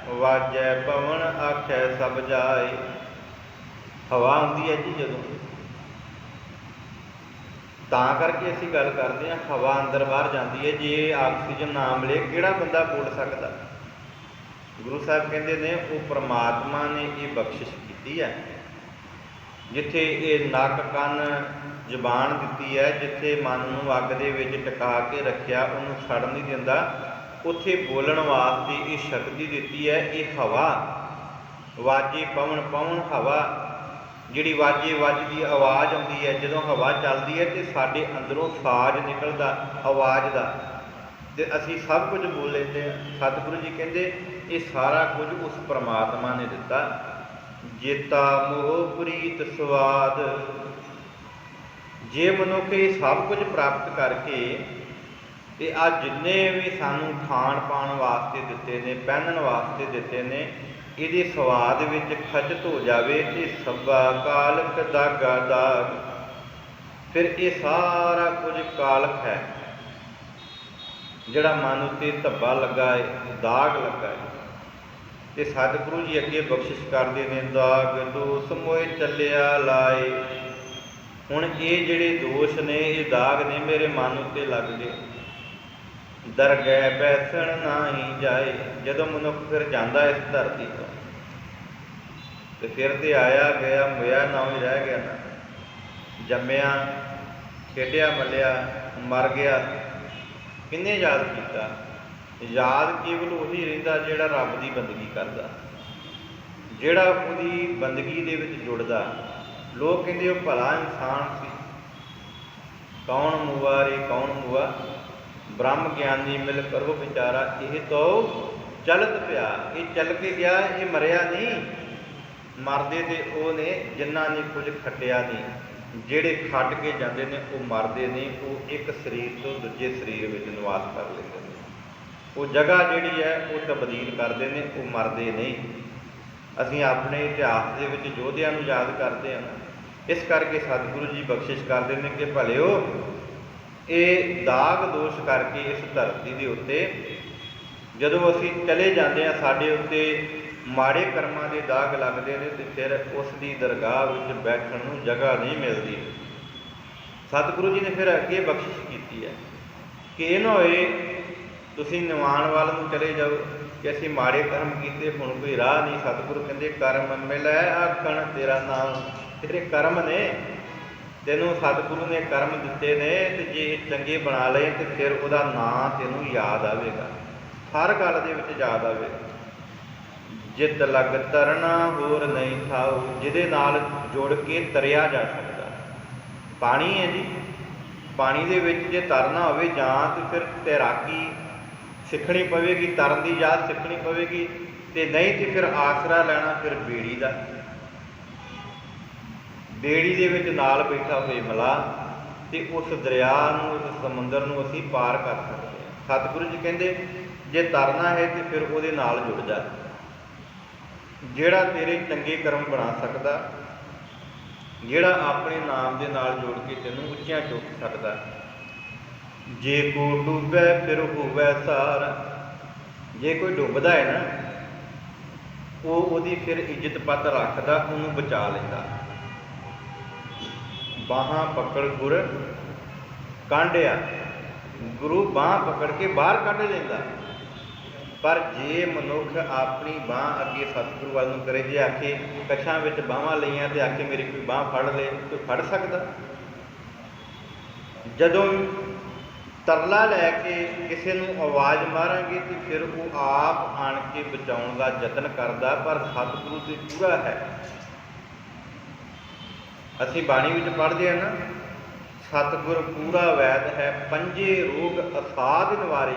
ਵਾਜੈ ਪਵਨ ਆਖੈ ਸਭ ਜਾਏ। ਹਵਾ ਆਉਂਦੀ ਹੈ ਜੀ ਜਦੋਂ, ਤਾਂ ਕਰਕੇ ਅਸੀਂ ਗੱਲ ਕਰਦੇ ਹਾਂ, ਹਵਾ ਅੰਦਰ ਬਾਹਰ ਜਾਂਦੀ ਹੈ। ਜੇ ਆਕਸੀਜਨ ਨਾ ਮਿਲੇ ਕਿਹੜਾ ਬੰਦਾ ਬੋਲ ਸਕਦਾ? ਗੁਰੂ ਸਾਹਿਬ ਕਹਿੰਦੇ ਨੇ ਉਹ ਪਰਮਾਤਮਾ ਨੇ ਇਹ ਬਖਸ਼ਿਸ਼ ਕੀਤੀ ਹੈ। ਜਿੱਥੇ ਇਹ ਨੱਕ ਕੰਨ ਜ਼ੁਬਾਨ ਦਿੱਤੀ ਹੈ, ਜਿੱਥੇ ਮਨ ਨੂੰ ਅੱਗ ਦੇ ਵਿੱਚ ਟਿਕਾ ਕੇ ਰੱਖਿਆ, ਉਹਨੂੰ ਸੜ ਨਹੀਂ ਦਿੰਦਾ, ਉੱਥੇ ਬੋਲਣ ਵਾਸਤੇ ਇਹ ਸ਼ਕਤੀ ਦਿੱਤੀ ਹੈ। ਇਹ ਹਵਾ, ਵਾਜੇ ਪਵਨ, ਪਵਨ ਹਵਾ, ਜਿਹੜੀ ਵਾਜੇ ਵੱਜਦੀ ਆਵਾਜ਼ ਆਉਂਦੀ ਹੈ। ਜਦੋਂ ਹਵਾ ਚੱਲਦੀ ਹੈ ਤੇ ਸਾਡੇ ਅੰਦਰੋਂ ਸਾਜ਼ ਨਿਕਲਦਾ ਆਵਾਜ਼ ਦਾ, ਤੇ ਅਸੀਂ ਸਭ ਕੁਝ ਬੋਲ ਲੈਂਦੇ ਹਾਂ। ਸਤਿਗੁਰੂ ਜੀ ਕਹਿੰਦੇ ਇਹ ਸਾਰਾ ਕੁਝ ਉਸ ਪਰਮਾਤਮਾ ਨੇ ਦਿੱਤਾ। ਜੇਤਾ ਮੋਹ ਪ੍ਰੀਤ ਸਵਾਦ। ਜੇ ਮਨੁੱਖ ਇਹ ਸਭ ਕੁਝ ਪ੍ਰਾਪਤ ਕਰਕੇ ਤੇ ਆ ਜਿੰਨੇ ਵੀ ਸਾਨੂੰ ਖਾਣ ਪਾਣ ਵਾਸਤੇ ਦਿੱਤੇ ਨੇ, ਪਹਿਨਣ ਵਾਸਤੇ ਦਿੱਤੇ ਨੇ, ਇਹਦੇ ਸਵਾਦ ਵਿੱਚ ਖਚਤ ਹੋ ਜਾਵੇ ਤੇ ਸਭਾ ਕਾਲਕ ਦਾਗਾ ਦਾਗ, ਫਿਰ ਇਹ ਸਾਰਾ ਕੁਝ ਕਾਲਕ ਹੈ ਜਿਹੜਾ ਮਨ ਉੱਤੇ ਧੱਬਾ ਲੱਗਾ ਹੈ, ਦਾਗ ਲੱਗਾ ਹੈ। ਤੇ ਸਤਿਗੁਰੂ ਜੀ ਅੱਗੇ ਬਖਸ਼ਿਸ਼ ਕਰਦੇ ਨੇ, ਦਾਗ ਦੋਸ ਮੋਏ ਚੱਲਿਆ ਲਾਏ। ਹੁਣ ਇਹ ਜਿਹੜੇ ਦੋਸ਼ ਨੇ, ਇਹ ਦਾਗ ਨੇ, ਮੇਰੇ ਮਨ ਉੱਤੇ ਲੱਗ ਗਏ। ਦਰਗਹਿ ਬੈਸਣ ਨਾਹੀ ਜਾਏ। ਜਦੋਂ ਮਨੁੱਖ ਫਿਰ ਜਾਂਦਾ ਇਸ ਧਰਤੀ ਤੋਂ, ਤੇ ਫਿਰ ਤੇ ਆਇਆ ਗਿਆ ਹੋਇਆ ਨਾ ਹੀ ਰਹਿ ਗਿਆ ਨਾ। ਜੰਮਿਆ, ਖੇਡਿਆ, ਮੱਲਿਆ, ਮਰ ਗਿਆ, ਕਿਹਨੇ ਯਾਦ ਕੀਤਾ? ਯਾਦ ਕੇਵਲ ਉਹੀ ਰਹਿੰਦਾ ਜਿਹੜਾ ਰੱਬ ਦੀ ਬੰਦਗੀ ਕਰਦਾ, ਜਿਹੜਾ ਉਹਦੀ ਬੰਦਗੀ ਦੇ ਵਿੱਚ ਜੁੜਦਾ। ਲੋਕ ਕਹਿੰਦੇ ਉਹ ਭਲਾ ਇਨਸਾਨ ਸੀ। ਕੌਣ ਮੁਆ ਰੇ ਕੌਣ ਮੁਆ, ਬ੍ਰਹਮ ਗਿਆਨੀ ਮਿਲ ਕਰੋ ਵਿਚਾਰਾ। ਇਹ ਤਾਂ ਚਲਤ ਪਿਆ, ਇਹ ਚੱਲ ਕੇ ਗਿਆ, ਇਹ ਮਰਿਆ ਨਹੀਂ। ਮਰਦੇ ਤੇ ਉਹ ਨੇ ਜਿਨ੍ਹਾਂ ਨੇ ਕੁਝ ਖੱਟਿਆ ਨਹੀਂ। ਜਿਹੜੇ ਖੱਟ ਕੇ ਜਾਂਦੇ ਨੇ ਉਹ ਮਰਦੇ ਨਹੀਂ, ਉਹ ਇੱਕ ਸਰੀਰ ਤੋਂ ਦੂਜੇ ਸਰੀਰ ਵਿੱਚ ਨਿਵਾਸ ਕਰ ਲੈਂਦੇ ਨੇ। ਉਹ ਜਗ੍ਹਾ ਜਿਹੜੀ ਹੈ ਉਹ ਤਬਦੀਲ ਕਰਦੇ ਨੇ, ਉਹ ਮਰਦੇ ਨਹੀਂ। ਅਸੀਂ ਆਪਣੇ ਇਤਿਹਾਸ ਦੇ ਵਿੱਚ ਯੋਧਿਆਂ ਨੂੰ ਯਾਦ ਕਰਦੇ ਹਾਂ। ਇਸ ਕਰਕੇ ਸਤਿਗੁਰੂ ਜੀ ਬਖਸ਼ਿਸ਼ ਕਰਦੇ ਨੇ ਕਿ ਭਲਿਓ ਇਹ ਦਾਗ ਦੋਸ਼ ਕਰਕੇ ਇਸ ਧਰਤੀ ਦੇ ਉੱਤੇ ਜਦੋਂ ਅਸੀਂ ਚਲੇ ਜਾਂਦੇ ਹਾਂ, ਸਾਡੇ ਉੱਤੇ ਮਾੜੇ ਕਰਮਾਂ ਦੇ ਦਾਗ ਲੱਗਦੇ ਨੇ, ਤੇ ਫਿਰ ਉਸ ਦੀ ਦਰਗਾਹ ਵਿੱਚ ਬੈਠਣ ਨੂੰ ਜਗ੍ਹਾ ਨਹੀਂ ਮਿਲਦੀ। ਸਤਿਗੁਰੂ ਜੀ ਨੇ ਫਿਰ ਅੱਗੇ ਬਖਸ਼ਿਸ਼ ਕੀਤੀ ਹੈ ਕਿ ਇਹ ਨਾ ਹੋਏ ਤੁਸੀਂ ਨਿਵਾਣ ਵੱਲ ਨੂੰ ਚਲੇ ਜਾਓ ਕਿ ਅਸੀਂ ਮਾੜੇ ਕਰਮ ਕੀਤੇ, ਹੁਣ ਕੋਈ ਰਾਹ ਨਹੀਂ। ਸਤਿਗੁਰੂ ਕਹਿੰਦੇ ਕਰਮ ਮਿਲੈ ਆਖਣ ਤੇਰਾ ਨਾਮ। ਤੇਰੇ ਕਰਮ ਨੇ, ਤੈਨੂੰ ਸਤਿਗੁਰੂ ਨੇ ਕਰਮ ਦਿੱਤੇ ਨੇ, ਤੇ ਜੇ ਚੰਗੇ ਬਣਾ ਲਏ ਤੇ ਫਿਰ ਉਹਦਾ ਨਾਂ ਤੈਨੂੰ ਯਾਦ ਆਵੇਗਾ, ਹਰ ਗੱਲ ਦੇ ਵਿੱਚ ਯਾਦ ਆਵੇਗਾ। ਜਿੱਤ ਲੱਗ ਤਰਨਾ ਹੋਰ ਨਹੀਂ ਥਾਉ, ਜਿਹਦੇ ਨਾਲ ਜੁੜ ਕੇ ਤਰਿਆ ਜਾ ਸਕਦਾ। ਪਾਣੀ ਹੈ ਜੀ, ਪਾਣੀ ਦੇ ਵਿੱਚ ਜੇ ਤਰਨਾ ਹੋਵੇ ਜਾਂ ਤਾਂ ਫਿਰ ਤੈਰਾਕੀ ਸਿੱਖਣੀ ਪਵੇਗੀ, ਤਰਨ ਦੀ ਯਾਦ ਸਿੱਖਣੀ ਪਵੇਗੀ, ਤੇ ਨਹੀਂ ਤੇ ਫਿਰ ਆਸਰਾ ਲੈਣਾ ਫਿਰ ਬੇੜੀ ਦਾ। ਬੇੜੀ ਦੇ ਵਿੱਚ ਨਾਲ ਬੈਠਾ ਹੋਏ ਮਲਾਹ, ਤੇ ਉਸ ਦਰਿਆ ਨੂੰ, ਉਸ ਸਮੁੰਦਰ ਨੂੰ ਅਸੀਂ ਪਾਰ ਕਰ ਸਕਦੇ ਹਾਂ। ਸਤਿਗੁਰੂ ਜੀ ਕਹਿੰਦੇ ਜੇ ਤਰਨਾ ਹੈ ਤੇ ਫਿਰ ਉਹਦੇ ਨਾਲ ਜੁੜ ਜਾ, ਜਿਹੜਾ ਤੇਰੇ ਚੰਗੇ ਕਰਮ ਬਣਾ ਸਕਦਾ, ਜਿਹੜਾ ਆਪਣੇ ਨਾਮ ਦੇ ਨਾਲ ਜੋੜ ਕੇ ਤੈਨੂੰ ਉੱਚੀਆਂ ਚੁੱਕ ਸਕਦਾ। ਜੇ ਕੋ ਡੁੱਬੈ ਫਿਰ ਹੋਵੈ ਸਾਰ। ਜੇ ਕੋਈ ਡੁੱਬਦਾ ਹੈ ਨਾ, ਉਹ ਉਹਦੀ ਫਿਰ ਇੱਜ਼ਤ ਪੱਤ ਰੱਖਦਾ, ਉਹਨੂੰ ਬਚਾ ਲੈਂਦਾ। ਬਾਹਾਂ ਪਕੜ ਗੁਰ ਕਾਂਢਿਆ, ਗੁਰੂ ਬਾਂਹ ਪਕੜ ਕੇ ਬਾਹਰ ਕੱਢ ਲੈਂਦਾ। ਪਰ ਜੇ ਮਨੁੱਖ ਆਪਣੀ ਬਾਂਹ ਅੱਗੇ ਸਤਿਗੁਰੂ ਵੱਲ ਨੂੰ ਕਰੇ, ਜੇ ਆਖੇ ਕੱਛਾਂ ਵਿੱਚ ਬਾਹਾਂ ਲਈਆਂ ਤੇ ਆਖੇ ਮੇਰੀ ਕੋਈ ਬਾਂਹ ਫੜ ਲੈ, ਕੋਈ ਫੜ ਸਕਦਾ? ਜਦੋਂ ਤਰਲਾ ਲੈ ਕੇ ਕਿਸੇ ਨੂੰ ਆਵਾਜ਼ ਮਾਰਾਂਗੇ ਤੇ ਫਿਰ ਉਹ ਆਪ ਆਣ ਕੇ ਬਚਾਉਣ ਦਾ ਯਤਨ ਕਰਦਾ, ਪਰ ਸਤਿਗੁਰੂ ਤੇ ਪੂਰਾ ਹੈ। ਅਸੀਂ ਬਾਣੀ ਵਿੱਚ ਪੜ੍ਹਦੇ ਹਾਂ ਨਾ, ਸਤਿਗੁਰ ਪੂਰਾ ਵੈਦ ਹੈ, ਪੰਜੇ ਰੋਗ ਅਸਾਧ ਨਿਵਾਰੇ।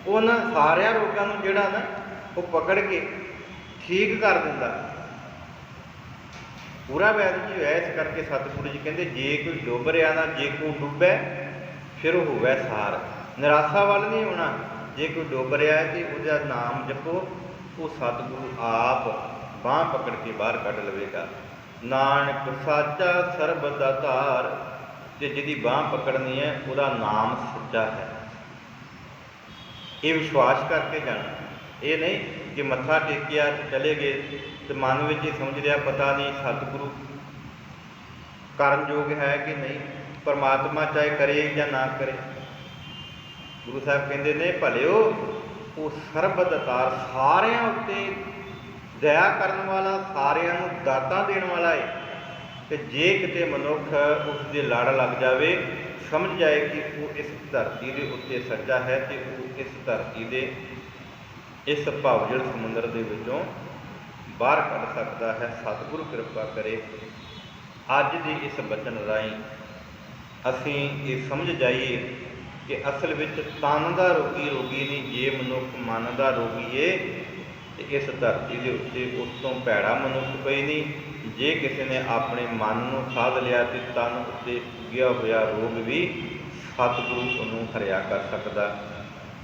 ਉਹਨਾਂ ਸਾਰਿਆਂ ਰੋਗਾਂ ਨੂੰ ਜਿਹੜਾ ਨਾ ਉਹ ਪਕੜ ਕੇ ਠੀਕ ਕਰ ਦਿੰਦਾ। ਪੂਰਾ ਵੈਦ ਜੀ ਹੋਇਆ। ਇਸ ਕਰਕੇ ਸਤਿਗੁਰੂ ਜੀ ਕਹਿੰਦੇ ਜੇ ਕੋਈ ਡੁੱਬ ਰਿਹਾ ਨਾ, ਜੇ ਕੋਈ ਡੁੱਬੈ ਫਿਰ ਹੋਵੈ ਸਾਰ। ਨਿਰਾਸ਼ਾ ਵੱਲ ਨਹੀਂ ਹੋਣਾ। ਜੇ ਕੋਈ ਡੁੱਬ ਰਿਹਾ ਤੇ ਉਹਦਾ ਨਾਮ ਜਪੋ, ਉਹ ਸਤਿਗੁਰੂ ਆਪ ਬਾਂਹ ਪਕੜ ਕੇ ਬਾਹਰ ਕੱਢ ਲਵੇਗਾ। ਨਾਨਕ ਸਾਚਾ ਸਰਬ ਦਾ ਧਾਰ। ਤੇ ਜਿਹਦੀ ਬਾਂਹ ਪਕੜਨੀ ਹੈ ਉਹਦਾ ਨਾਮ ਸੱਚਾ ਹੈ। ਇਹ ਵਿਸ਼ਵਾਸ ਕਰਕੇ ਜਾਣਾ। ਇਹ ਨਹੀਂ ਕਿ ਮੱਥਾ ਟੇਕਿਆ ਤੇ ਚਲੇ ਗਏ ਤੇ ਮਨ ਵਿੱਚ ਹੀ ਸਮਝ ਲਿਆ ਪਤਾ ਨਹੀਂ ਸਤਿਗੁਰੂ ਕਰਨਯੋਗ ਹੈ ਕਿ ਨਹੀਂ, ਪਰਮਾਤਮਾ ਚਾਹੇ ਕਰੇ ਜਾਂ ਨਾ ਕਰੇ। ਗੁਰੂ ਸਾਹਿਬ ਕਹਿੰਦੇ ਨੇ ਭਲਿਓ ਉਹ ਸਰਬ ਦਾਤਾਰ, ਸਾਰਿਆਂ ਉੱਤੇ ਦਇਆ ਕਰਨ ਵਾਲਾ, ਸਾਰਿਆਂ ਨੂੰ ਦਾਤਾਂ ਦੇਣ ਵਾਲਾ ਹੈ। ਤੇ ਜੇ ਕਿਤੇ ਮਨੁੱਖ ਉਸ ਦੇ ਲੜ ਲੱਗ ਜਾਵੇ, ਸਮਝ ਜਾਏ ਕਿ ਉਹ ਇਸ ਧਰਤੀ ਦੇ ਉੱਤੇ ਸੱਚਾ ਹੈ ਤੇ ਉਹ ਇਸ ਧਰਤੀ ਦੇ ਇਸ ਭਵਜਲ ਸਮੁੰਦਰ ਦੇ ਵਿੱਚੋਂ ਬਾਹਰ ਕੱਢ ਸਕਦਾ ਹੈ। ਸਤਿਗੁਰੂ ਕਿਰਪਾ ਕਰੇ ਅੱਜ ਦੇ ਇਸ ਬਚਨ ਰਾਹੀਂ ਅਸੀਂ ਇਹ ਸਮਝ ਜਾਈਏ ਕਿ ਅਸਲ ਵਿੱਚ ਤਨ ਦਾ ਰੋਗੀ ਰੋਗੀ ਨਹੀਂ। ਜੇ ਮਨੁੱਖ ਮਨ ਦਾ ਰੋਗੀ ਏ ਤੇ ਇਸ ਧਰਤੀ ਦੇ ਉੱਤੇ ਉਸ ਤੋਂ ਭੈੜਾ ਮਨੁੱਖ ਕੋਈ ਨਹੀਂ। ਜੇ ਕਿਸੇ ਨੇ ਆਪਣੇ ਮਨ ਨੂੰ ਸਾਧ ਲਿਆ ਤੇ ਤਨ ਉੱਤੇ ਉੱਗਿਆ ਹੋਇਆ ਰੋਗ ਵੀ ਸਤਿਗੁਰੂ ਉਹਨੂੰ ਹਰਿਆ ਕਰ ਸਕਦਾ।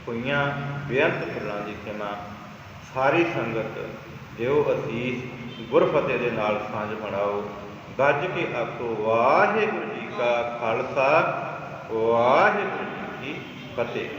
ਹੋਈਆਂ ਬੇਅੰਤ ਫੁੱਲਾਂ ਦੀ ਖਿਮਾ। ਸਾਰੀ ਸੰਗਤ ਦਿਓ ਅਸੀਸ, ਗੁਰਫਤਿਹ ਦੇ ਨਾਲ ਸਾਂਝ ਬਣਾਓ। ਗੱਜ ਕੇ ਆਖੋ ਵਾਹਿਗੁਰੂ ਜੀ ਕਾ ਖਾਲਸਾ, ਵਾਹਿਗੁਰੂ ਜੀ ਕੀ ਫਤਿਹ।